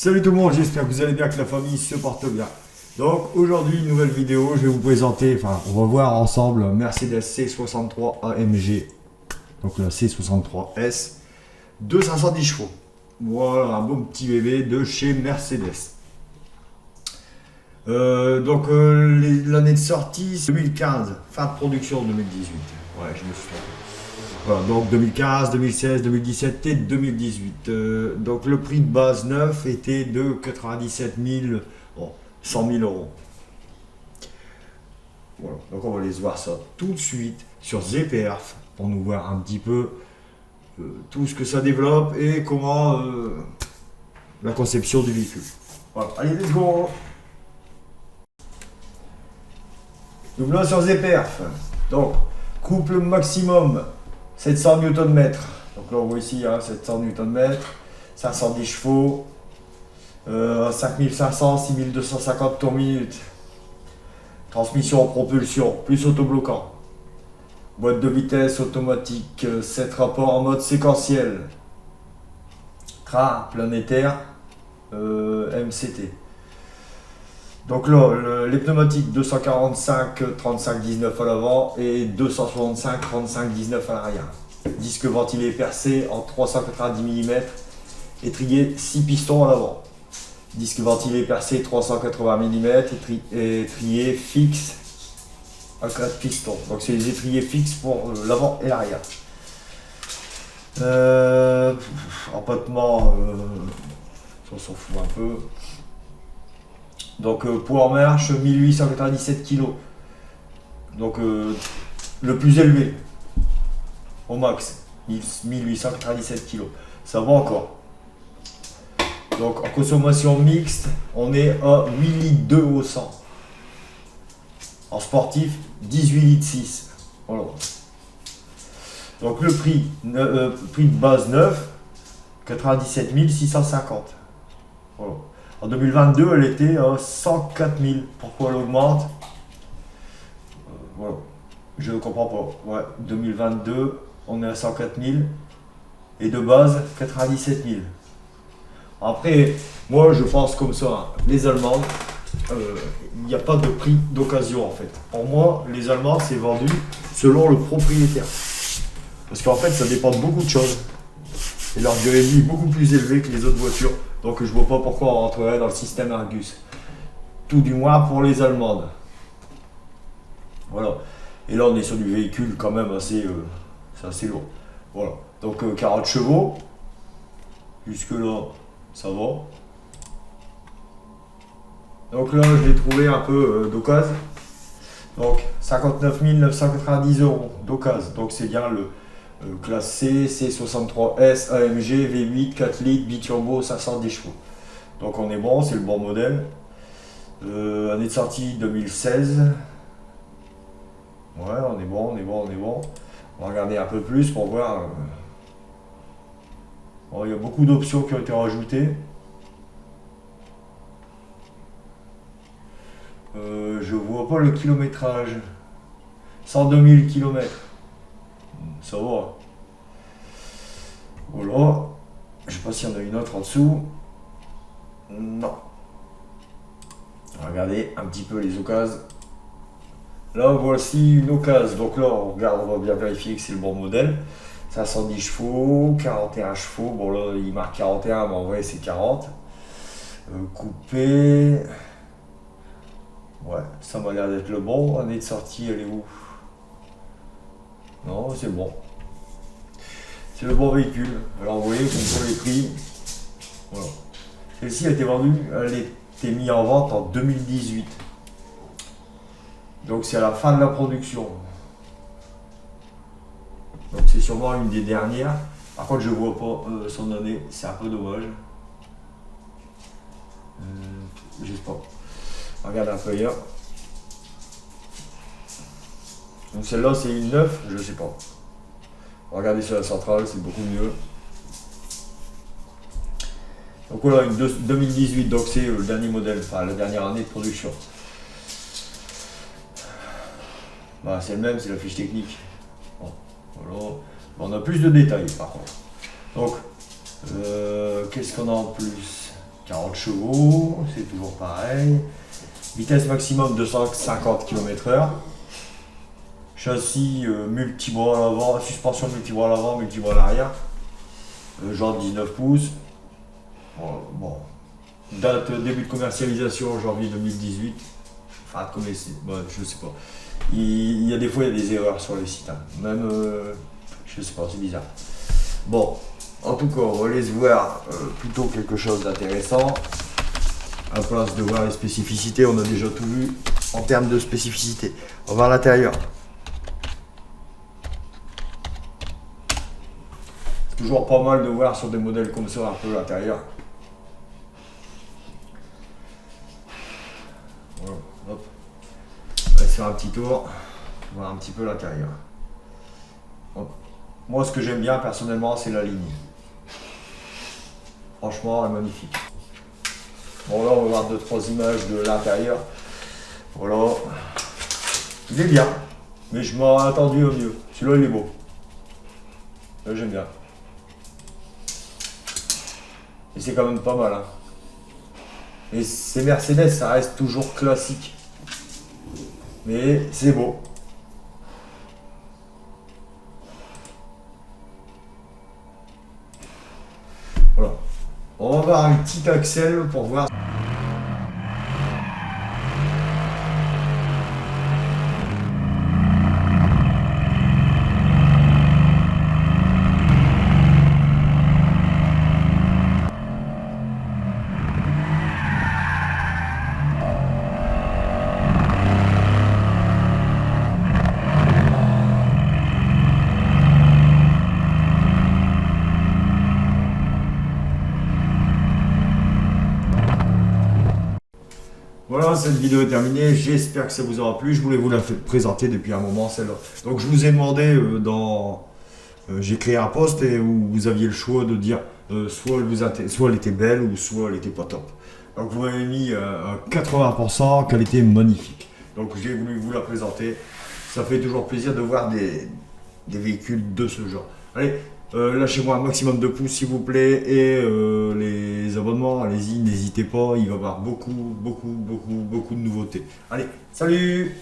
Salut tout le monde, j'espère que vous allez bien, que la famille se porte bien. Donc aujourd'hui, une nouvelle vidéo, je vais vous présenter, on va voir ensemble Mercedes C63 AMG. Donc la C63S de 510 chevaux. Voilà, un bon petit bébé de chez Mercedes. L'année de sortie, c'est 2015, fin de production 2018. Ouais, je me suis trompé. Voilà, donc 2015, 2016, 2017 et 2018. Donc le prix de base neuf était de 97 000, bon, 100 000 euros. Voilà, donc on va aller voir ça tout de suite sur ZPerf pour nous voir un petit peu tout ce que ça développe et comment la conception du véhicule. Voilà, allez, let's go! Donc là sur ZPerf, donc couple maximum 700 Nm. Donc là on voit ici 700 Nm, 510 chevaux, 5500, 6250 tours minute. Transmission en propulsion, plus autobloquant. Boîte de vitesse automatique, 7 rapports en mode séquentiel. Train planétaire, MCT. Donc là, les pneumatiques 245 35 19 à l'avant et 265 35 19 à l'arrière. Disque ventilé percé en 390 mm, étrier 6 pistons à l'avant. Disque ventilé percé 380 mm, étrier fixe à 4 pistons. Donc c'est les étriers fixes pour l'avant et l'arrière. Empattement, on s'en fout un peu. Donc poids en marche 1897 kg. Donc le plus élevé au max 1897 kg. Ça va encore. Donc en consommation mixte, on est à 8 litres 2 au 100. En sportif, 18 litres 6. Voilà. Donc le prix de base neuf, 97 650. Voilà. En 2022, elle était à 104 000. Pourquoi elle augmente? Voilà. Je ne comprends pas. Ouais, 2022, on est à 104 000. Et de base, 97 000. Après, moi, je pense comme ça. Hein. Les Allemandes, il n'y a pas de prix d'occasion, en fait. Pour moi, les Allemandes, c'est vendu selon le propriétaire. Parce qu'en fait, ça dépend de beaucoup de choses. Et leur durée de vie est beaucoup plus élevée que les autres voitures. Donc je vois pas pourquoi on rentrerait dans le système Argus. Tout du moins pour les Allemandes. Voilà. Et là on est sur du véhicule quand même assez lourd. Voilà. Donc 40 chevaux. Jusque là, ça va. Donc là je l'ai trouvé un peu d'occasion. Donc 59 990 euros d'occasion. Donc c'est bien le classe C, C63S, AMG, V8, 4 litres, biturbo, 510 chevaux. Donc on est bon, c'est le bon modèle. Année de sortie 2016. Ouais, on est bon, on est bon, on est bon. On va regarder un peu plus pour voir. Bon, il y a beaucoup d'options qui ont été rajoutées. Je vois pas le kilométrage. 102 000 km. Ça va. Voilà. Je sais pas s'il y en a une autre en dessous. Non. Regardez un petit peu les occasions. Là, voici une occasion. Donc là, on regarde, on va bien vérifier que c'est le bon modèle. 510 chevaux, 41 chevaux. Bon là, il marque 41, mais en vrai, c'est 40. Coupé. Ouais, ça m'a l'air d'être le bon. Année de sortie, elle est où? Non, c'est bon. C'est le bon véhicule. Alors vous voyez, pour les prix. Voilà. Celle-ci a été vendue, elle a été mise en vente en 2018. Donc c'est à la fin de la production. Donc c'est sûrement une des dernières. Par contre je vois pas son année, c'est un peu dommage. Je sais pas. Regarde un peu ailleurs. Donc celle-là c'est une 9, je sais pas. Regardez sur la centrale, c'est beaucoup mieux. Donc voilà, une 2018, donc c'est le dernier modèle, enfin la dernière année de production. Bah, c'est le même, c'est la fiche technique. Bon, voilà. Bon, on a plus de détails par contre. Donc, qu'est-ce qu'on a en plus? 40 chevaux, c'est toujours pareil. Vitesse maximum 250 km/h. Châssis multi-bras à l'avant, suspension multi-bras à l'avant, multi-bras à l'arrière. Genre 19 pouces. Bon. Date début de commercialisation janvier 2018. Enfin, je sais pas. Il y a des fois il y a des erreurs sur le site. Hein. Même, je sais pas, c'est bizarre. Bon, en tout cas, on va aller se voir plutôt quelque chose d'intéressant. À place de voir les spécificités, on a déjà tout vu en termes de spécificités. On va voir l'intérieur. C'est toujours pas mal de voir sur des modèles comme ça un peu l'intérieur. Voilà, hop. On va se faire un petit tour, voir un petit peu l'intérieur. Moi, ce que j'aime bien personnellement, c'est la ligne. Franchement, elle est magnifique. Bon, là, on va voir 2-3 images de l'intérieur. Voilà. Il est bien, mais je m'aurais attendu au mieux. Celui-là, il est beau. Là, j'aime bien. Et c'est quand même pas mal. Hein. Et ces Mercedes, ça reste toujours classique. Mais c'est beau. Voilà. On va voir un petit axle pour voir. Voilà, cette vidéo est terminée. J'espère que ça vous aura plu. Je voulais vous la présenter depuis un moment, celle-là. Donc, je vous ai demandé j'ai créé un post et où vous aviez le choix de dire soit elle était belle ou soit elle était pas top. Donc, vous m'avez mis à 80% qu'elle était magnifique. Donc, j'ai voulu vous la présenter. Ça fait toujours plaisir de voir des véhicules de ce genre. Allez, lâchez-moi un maximum de pouces s'il vous plaît et les abonnements, allez-y, n'hésitez pas, il va y avoir beaucoup de nouveautés. Allez, salut!